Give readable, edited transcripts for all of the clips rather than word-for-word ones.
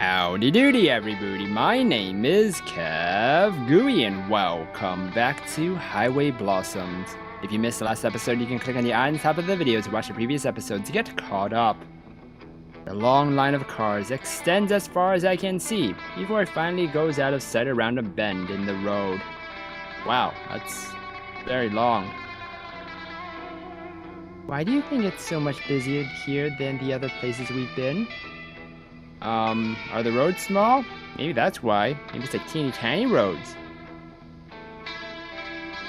Howdy doody everybody, my name is KevGuuey and welcome back to Highway Blossoms. If you missed the last episode, you can click on the eye on the top of the video to watch the previous episode to get caught up. The long line of cars extends as far as I can see before it finally goes out of sight around a bend in the road. Wow, that's very long. Why do you think it's so much busier here than the other places we've been? Are the roads small? Maybe that's why. Maybe it's like teeny tiny roads.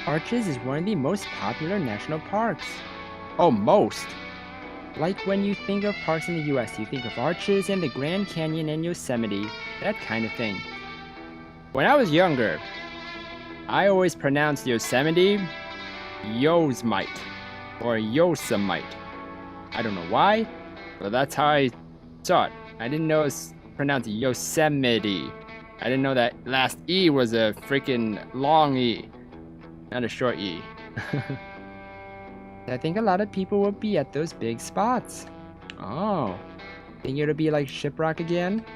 Arches is one of the most popular national parks. Oh, most. Like when you think of parks in the US, you think of Arches and the Grand Canyon and Yosemite, that kind of thing. When I was younger, I always pronounced Yosemite Yosemite or Yosemite. I don't know why, but that's how I saw it. I didn't know it's pronounced Yosemite. I didn't know that last E was a freaking long E, not a short E. I think a lot of people will be at those big spots. Oh, think it'll be like Shiprock again?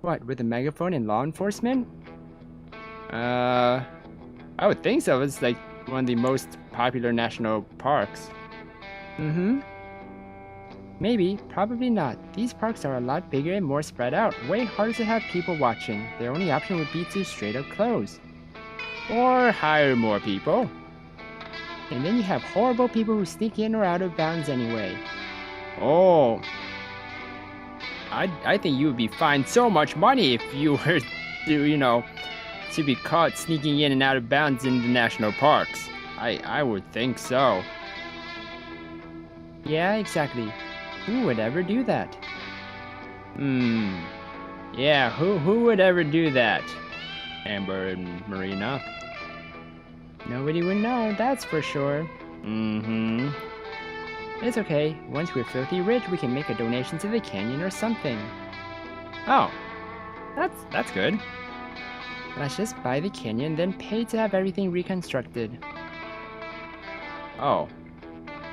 What, with a megaphone and law enforcement? I would think so. It's like one of the most popular national parks. Maybe, probably not. These parks are a lot bigger and more spread out. Way harder to have people watching. Their only option would be to straight up close. Or hire more people. And then you have horrible people who sneak in or out of bounds anyway. Oh. I think you would be fined so much money if you were to, to be caught sneaking in and out of bounds in the national parks. I would think so. Yeah, exactly. Who would ever do that? Yeah, who would ever do that? Amber and Marina. Nobody would know, that's for sure. It's okay. Once we're filthy rich, we can make a donation to the canyon or something. Oh, that's good. Let's just buy the canyon, then pay to have everything reconstructed. Oh.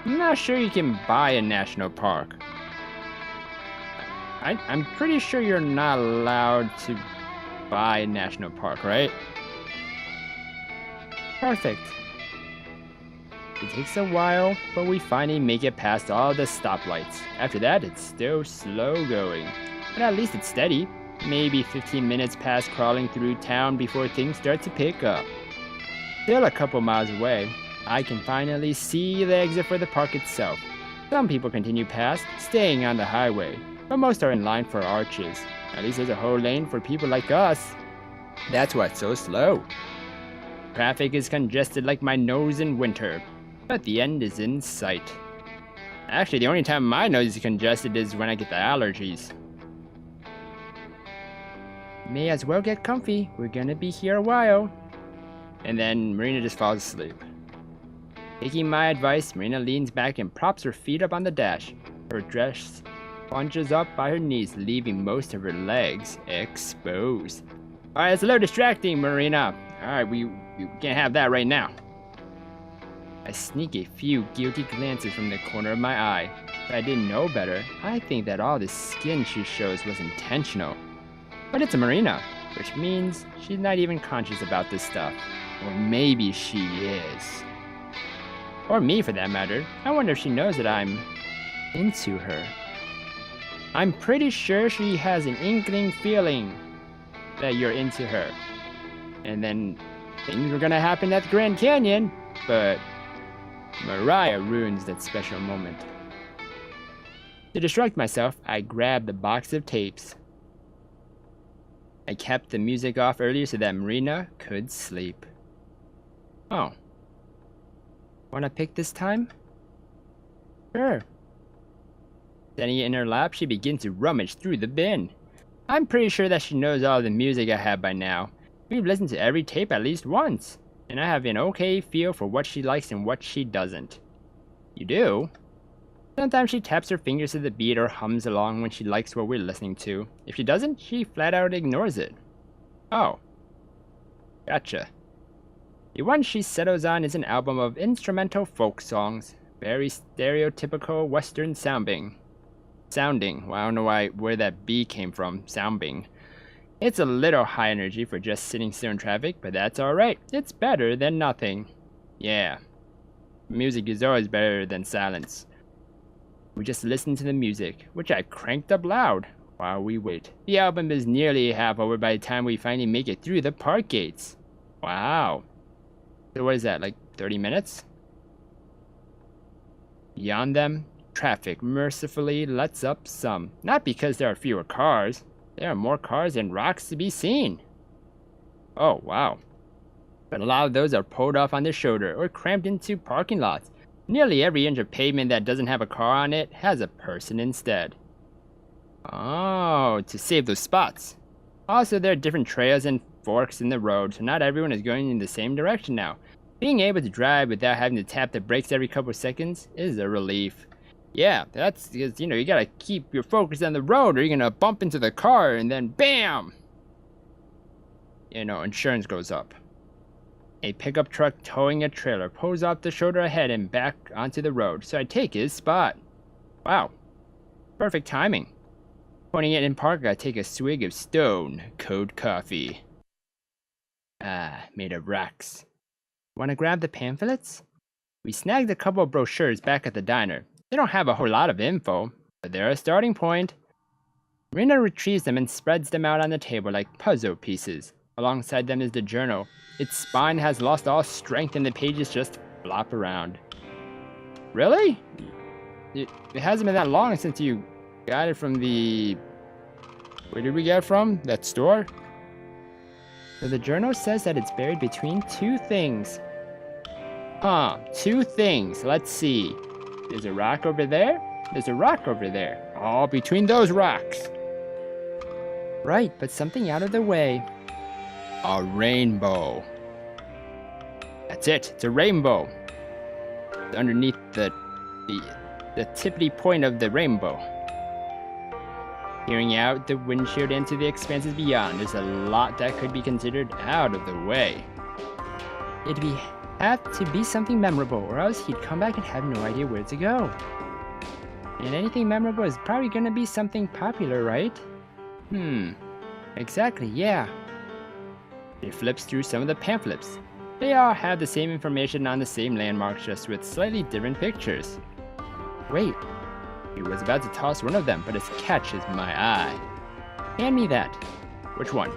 I'm not sure you can buy a national park. I'm pretty sure you're not allowed to buy a national park, right? Perfect. It takes a while, but we finally make it past all the stoplights. After that, it's still slow going. But at least it's steady. Maybe 15 minutes past crawling through town before things start to pick up. Still a couple miles away, I can finally see the exit for the park itself. Some people continue past, staying on the highway, but most are in line for Arches. At least there's a whole lane for people like us. That's why it's so slow. Traffic is congested like my nose in winter, but the end is in sight. Actually, the only time my nose is congested is when I get the allergies. May as well get comfy, we're gonna be here a while. And then Marina just falls asleep. Taking my advice, Marina leans back and props her feet up on the dash. Her dress bunches up by her knees, leaving most of her legs exposed. Alright, it's a little distracting, Marina. Alright, we can't have that right now. I sneak a few guilty glances from the corner of my eye. If I didn't know better, I think that all the skin she shows was intentional. But it's a Marina, which means she's not even conscious about this stuff. Or maybe she is. Or me, for that matter. I wonder if she knows that I'm into her. I'm pretty sure she has an inkling feeling that you're into her. And then things are gonna happen at the Grand Canyon, but Mariah ruins that special moment. To distract myself, I grabbed the box of tapes. I kept the music off earlier so that Marina could sleep. Oh. Wanna pick this time? Sure. Setting it in her lap, she begins to rummage through the bin. I'm pretty sure that she knows all the music I have by now. We've listened to every tape at least once, and I have an okay feel for what she likes and what she doesn't. You do? Sometimes she taps her fingers to the beat or hums along when she likes what we're listening to. If she doesn't, she flat out ignores it. Oh. Gotcha. The one she settles on is an album of instrumental folk songs, very stereotypical Western sounding. Sounding. Well, I don't know where that B came from. Sounding. It's a little high energy for just sitting still in traffic, but that's alright. It's better than nothing. Yeah. Music is always better than silence. We just listen to the music, which I cranked up loud while we wait. The album is nearly half over by the time we finally make it through the park gates. Wow. So what is that, like 30 minutes? Beyond them, traffic mercifully lets up some. Not because there are fewer cars. There are more cars than rocks to be seen. Oh, wow. But a lot of those are pulled off on the shoulder or cramped into parking lots. Nearly every inch of pavement that doesn't have a car on it has a person instead. Oh, to save those spots. Also, there are different trails and forks in the road, so not everyone is going in the same direction now. Being able to drive without having to tap the brakes every couple of seconds is a relief. Yeah, that's because, you gotta keep your focus on the road or you're gonna bump into the car and then BAM! Insurance goes up. A pickup truck towing a trailer pulls off the shoulder ahead and back onto the road, so I take his spot. Wow. Perfect timing. Pointing it in park, I take a swig of stone cold coffee. Made of rocks. Wanna grab the pamphlets? We snagged a couple of brochures back at the diner. They don't have a whole lot of info, but they're a starting point. Marina retrieves them and spreads them out on the table like puzzle pieces. Alongside them is the journal. Its spine has lost all strength and the pages just flop around. Really? It hasn't been that long since you got it from the... Where did we get it from? That store? So the journal says that it's buried between two things. Huh, two things. Let's see. There's a rock over there. There's a rock over there. All between those rocks. Right, but something out of the way. A rainbow. That's it. It's a rainbow. It's underneath the tippity point of the rainbow. Peering out the windshield into the expanses beyond, there's a lot that could be considered out of the way. It'd have to be something memorable, or else he'd come back and have no idea where to go. And anything memorable is probably gonna be something popular, right? Exactly, yeah. He flips through some of the pamphlets. They all have the same information on the same landmarks, just with slightly different pictures. Wait, he was about to toss one of them, but it catches my eye. Hand me that. Which one?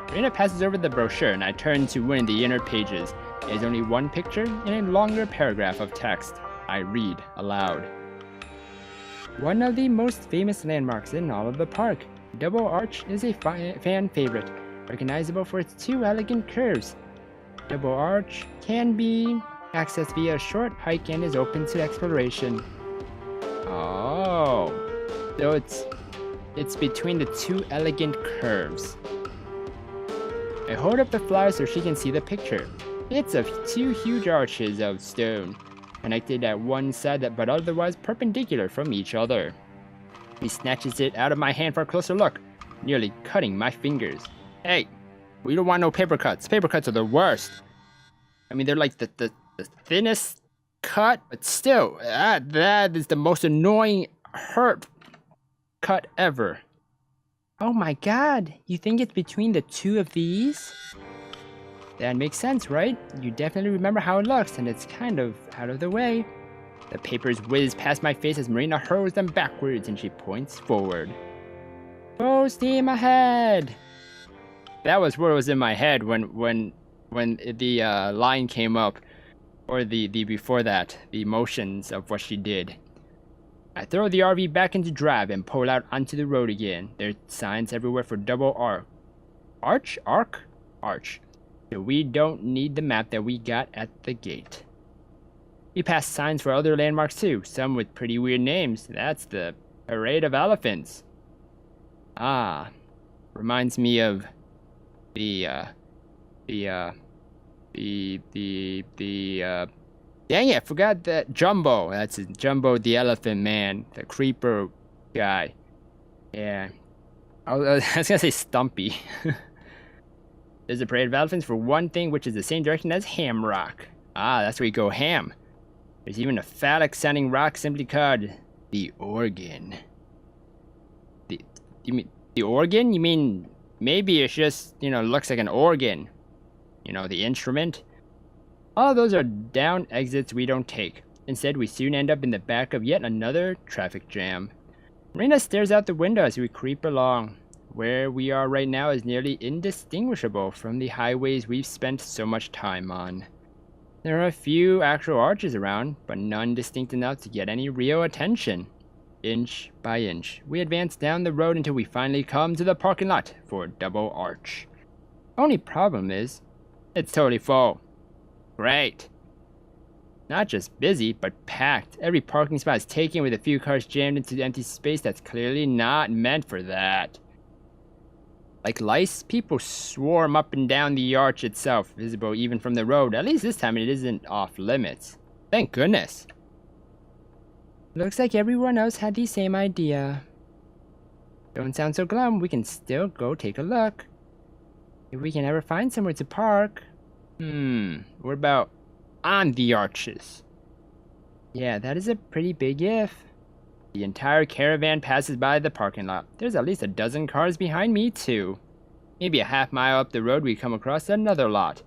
Marina passes over the brochure, and I turn to one of the inner pages. There's only one picture and a longer paragraph of text. I read aloud. One of the most famous landmarks in all of the park. Double Arch is a fan favorite, recognizable for its two elegant curves. Double Arch can be accessed via a short hike and is open to exploration. Oh, so it's between the two elegant curves. I hold up the flower so she can see the picture. It's of two huge arches of stone, connected at one side but otherwise perpendicular from each other. He snatches it out of my hand for a closer look, nearly cutting my fingers. Hey, we don't want no paper cuts. Paper cuts are the worst. I mean, they're like the thinnest cut, but still, that is the most annoying hurt cut ever. Oh my god, you think it's between the two of these? That makes sense, right? You definitely remember how it looks, and it's kind of out of the way. The papers whiz past my face as Marina hurls them backwards, and she points forward. Full steam ahead! That was what was in my head when the line came up, or the before that, the motions of what she did. I throw the RV back into drive and pull out onto the road again. There's signs everywhere for double arch. So we don't need the map that we got at the gate. We passed signs for other landmarks too, some with pretty weird names. That's the Parade of Elephants. Ah, reminds me of dang it, I forgot that Jumbo. That's it, Jumbo the Elephant Man, the creeper guy. Yeah, I was gonna say Stumpy. There's a Parade of Elephants for one thing, which is the same direction as Ham Rock. Ah, that's where you go ham. There's even a phallic sounding rock simply called the Organ. You mean the organ? You mean maybe it's just, looks like an organ. The instrument. All those are down exits we don't take. Instead, we soon end up in the back of yet another traffic jam. Marina stares out the window as we creep along. Where we are right now is nearly indistinguishable from the highways we've spent so much time on. There are a few actual arches around, but none distinct enough to get any real attention. Inch by inch, we advance down the road until we finally come to the parking lot for Double Arch. Only problem is, it's totally full. Great. Not just busy, but packed. Every parking spot is taken with a few cars jammed into empty space that's clearly not meant for that. Like lice, people swarm up and down the arch itself, visible even from the road. At least this time it isn't off limits. Thank goodness. Looks like everyone else had the same idea. Don't sound so glum, we can still go take a look. If we can ever find somewhere to park. What about on the arches? Yeah, that is a pretty big if. The entire caravan passes by the parking lot. There's at least a dozen cars behind me, too. Maybe a half mile up the road we come across another lot.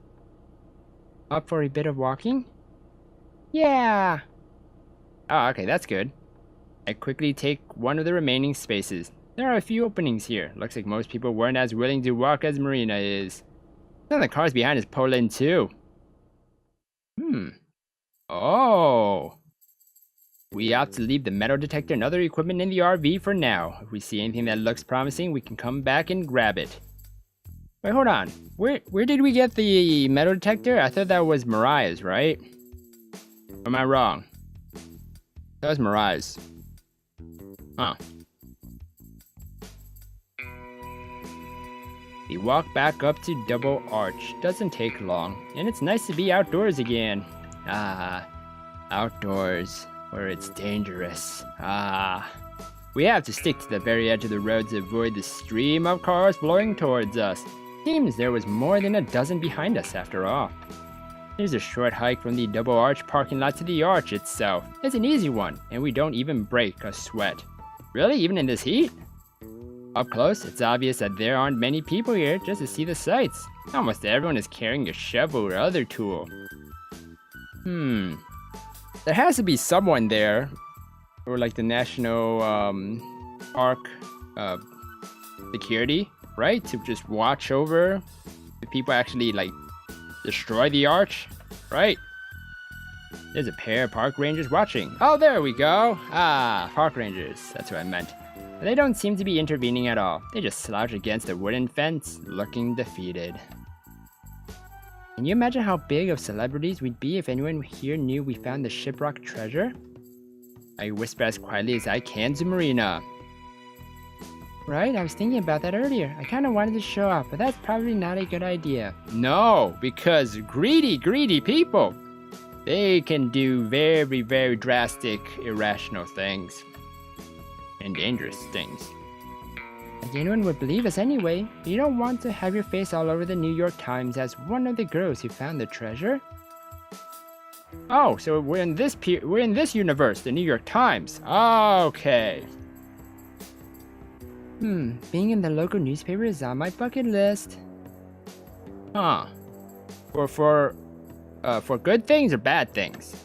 Up for a bit of walking? Yeah! Oh, okay, that's good. I quickly take one of the remaining spaces. There are a few openings here. Looks like most people weren't as willing to walk as Marina is. Some of the cars behind us pull in, too. Oh! We opt to leave the metal detector and other equipment in the RV for now. If we see anything that looks promising, we can come back and grab it. Wait, hold on. Where did we get the metal detector? I thought that was Mariah's, right? Or am I wrong? That was Mariah's. Huh. We walk back up to Double Arch. Doesn't take long, and it's nice to be outdoors again. Outdoors. Where it's dangerous. We have to stick to the very edge of the road to avoid the stream of cars blowing towards us. Seems there was more than a dozen behind us after all. There's a short hike from the Double Arch parking lot to the arch itself. It's an easy one, and we don't even break a sweat. Really? Even in this heat? Up close, it's obvious that there aren't many people here just to see the sights. Almost everyone is carrying a shovel or other tool. There has to be someone there, or like the national park security, right? To just watch over if people actually like destroy the arch, right? There's a pair of park rangers watching. Oh, there we go. Park rangers. That's what I meant. But they don't seem to be intervening at all. They just slouch against a wooden fence, looking defeated. Can you imagine how big of celebrities we'd be if anyone here knew we found the shipwrecked treasure? I whisper as quietly as I can to Marina. Right, I was thinking about that earlier. I kind of wanted to show off, but that's probably not a good idea. No, because greedy people, they can do very, very drastic, irrational things. And dangerous things. Like anyone would believe us anyway. You don't want to have your face all over the New York Times as one of the girls who found the treasure. Oh, so we're in this universe, the New York Times. Okay. Being in the local newspaper is on my bucket list. Huh. For good things or bad things?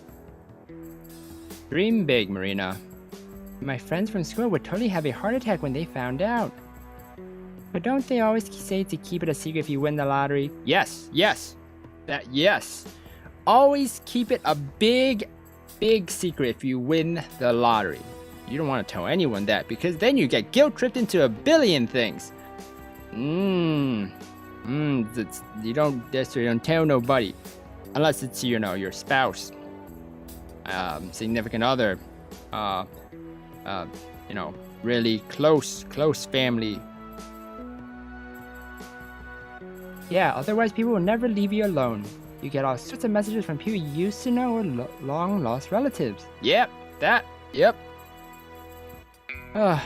Dream big, Marina. My friends from school would totally have a heart attack when they found out. But don't they always say to keep it a secret if you win the lottery? Yes. Yes. Always keep it a big secret if you win the lottery. You don't want to tell anyone that, because then you get guilt-tripped into a billion things. You don't tell nobody. Unless it's, your spouse. Significant other. Really close family. Yeah, otherwise people will never leave you alone. You get all sorts of messages from people you used to know or long-lost relatives. Yep. I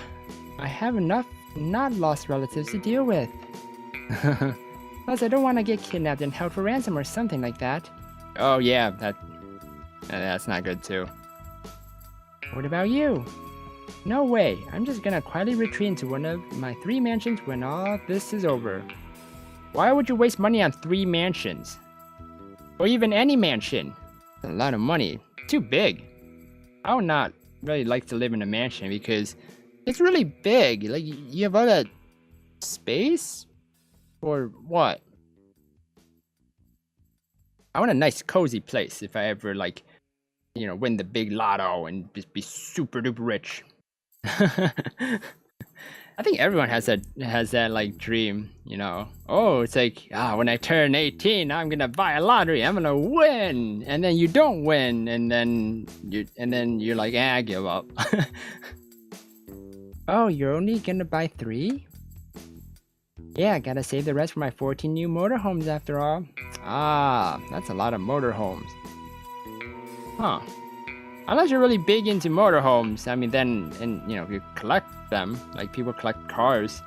have enough not-lost relatives to deal with. Plus, I don't want to get kidnapped and held for ransom or something like that. Oh yeah, that's not good too. What about you? No way. I'm just gonna quietly retreat into one of my 3 mansions when all this is over. Why would you waste money on 3 mansions? Or even any mansion? That's a lot of money. Too big. I would not really like to live in a mansion because it's really big. Like, you have all that space? Or what? I want a nice cozy place if I ever, like, you know, win the big lotto and just be super duper rich. I think everyone has that like dream, you know. Oh, it's like, when I turn 18, I'm gonna buy a lottery. I'm gonna win, and then you don't win, and then you're like, I give up. Oh, you're only gonna buy 3? Yeah, I gotta save the rest for my 14 new motorhomes after all. That's a lot of motorhomes. Huh. Unless you're really big into motorhomes, I mean, then, and you know, if you collect them, like people collect cars,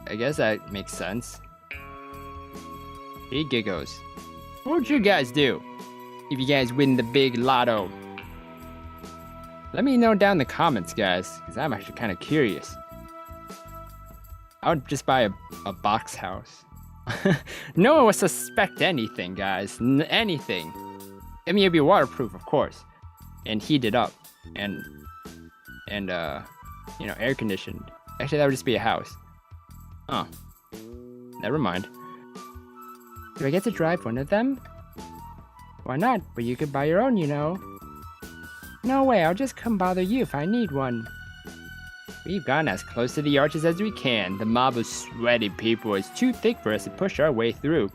I guess that makes sense. Hey, giggos. What would you guys do if you guys win the big lotto? Let me know down in the comments, guys, because I'm actually kind of curious. I would just buy a box house. No one would suspect anything, guys. Anything. I mean, it'd be waterproof, of course. And heated up, and you know, air conditioned. Actually, that would just be a house. Oh, never mind. Do I get to drive one of them? Why not? But you could buy your own, you know. No way, I'll just come bother you if I need one. We've gotten as close to the arches as we can. The mob of sweaty people is too thick for us to push our way through.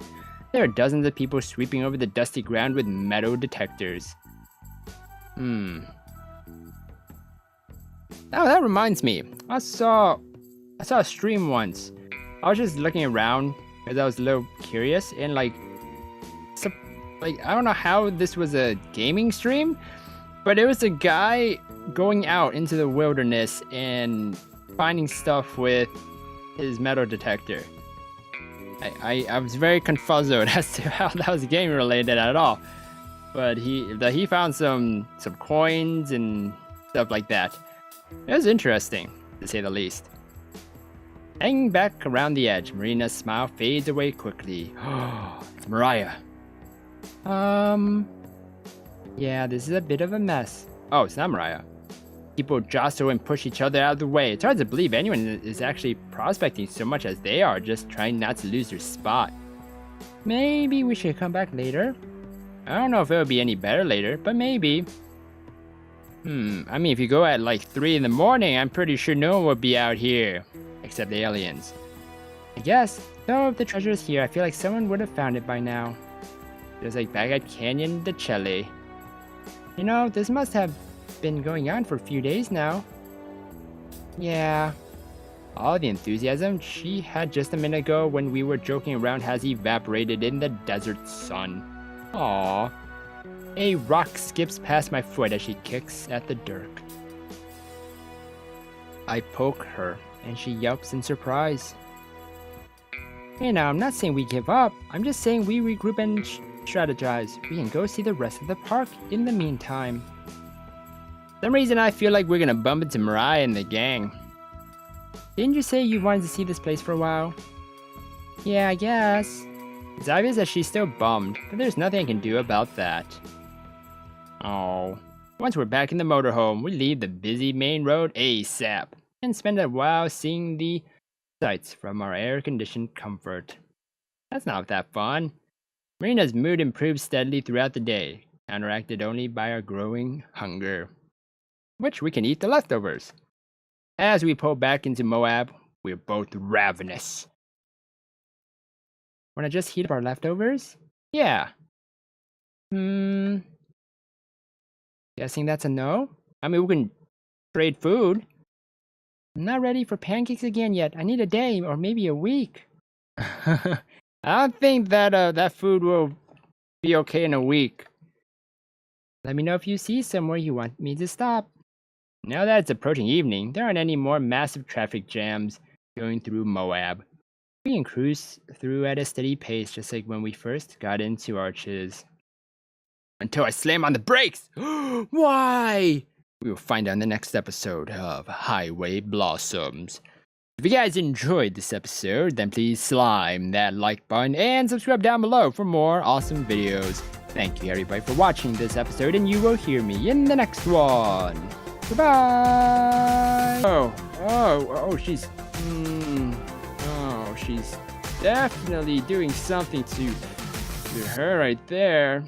There are dozens of people sweeping over the dusty ground with metal detectors. Oh, that reminds me. I saw a stream once. I was just looking around because I was a little curious, and like I don't know how this was a gaming stream, but it was a guy going out into the wilderness and finding stuff with his metal detector. I was very confuzzled as to how that was game related at all. But he found some coins and stuff like that. It was interesting, to say the least. Hanging back around the edge, Marina's smile fades away quickly. Oh, it's Mariah. Yeah, this is a bit of a mess. Oh, it's not Mariah. People jostle and push each other out of the way. It's hard to believe anyone is actually prospecting so much as they are, just trying not to lose their spot. Maybe we should come back later? I don't know if it'll be any better later, but maybe. I mean, if you go at like 3 in the morning, I'm pretty sure no one will be out here. Except the aliens. I guess. Though if the treasure is here, I feel like someone would have found it by now. Just like back at Canyon de Chile. You know, this must have been going on for a few days now. Yeah. All the enthusiasm she had just a minute ago when we were joking around has evaporated in the desert sun. Aww. A rock skips past my foot as she kicks at the dirt. I poke her, and she yelps in surprise. Hey now, I'm not saying we give up. I'm just saying we regroup and strategize. We can go see the rest of the park in the meantime. For some reason I feel like we're gonna bump into Mariah and the gang. Didn't you say you wanted to see this place for a while? Yeah, I guess. It's obvious that she's still bummed, but there's nothing I can do about that. Oh. Once we're back in the motorhome, we leave the busy main road ASAP and spend a while seeing the sights from our air-conditioned comfort. That's not that fun. Marina's mood improves steadily throughout the day, counteracted only by our growing hunger, which we can eat the leftovers. As we pull back into Moab, we're both ravenous. Wanna just heat up our leftovers? Yeah. Guessing that's a no? I mean, we can trade food. I'm not ready for pancakes again yet. I need a day or maybe a week. I don't think that that food will be okay in a week. Let me know if you see somewhere you want me to stop. Now that it's approaching evening, there aren't any more massive traffic jams going through Moab. We can cruise through at a steady pace just like when we first got into Arches. Until I slam on the brakes! Why? we will find out in the next episode of Highway Blossoms. If you guys enjoyed this episode, then please slime that like button and subscribe down below for more awesome videos. Thank you everybody for watching this episode, and you will hear me in the next one. Goodbye! She's definitely doing something to her right there.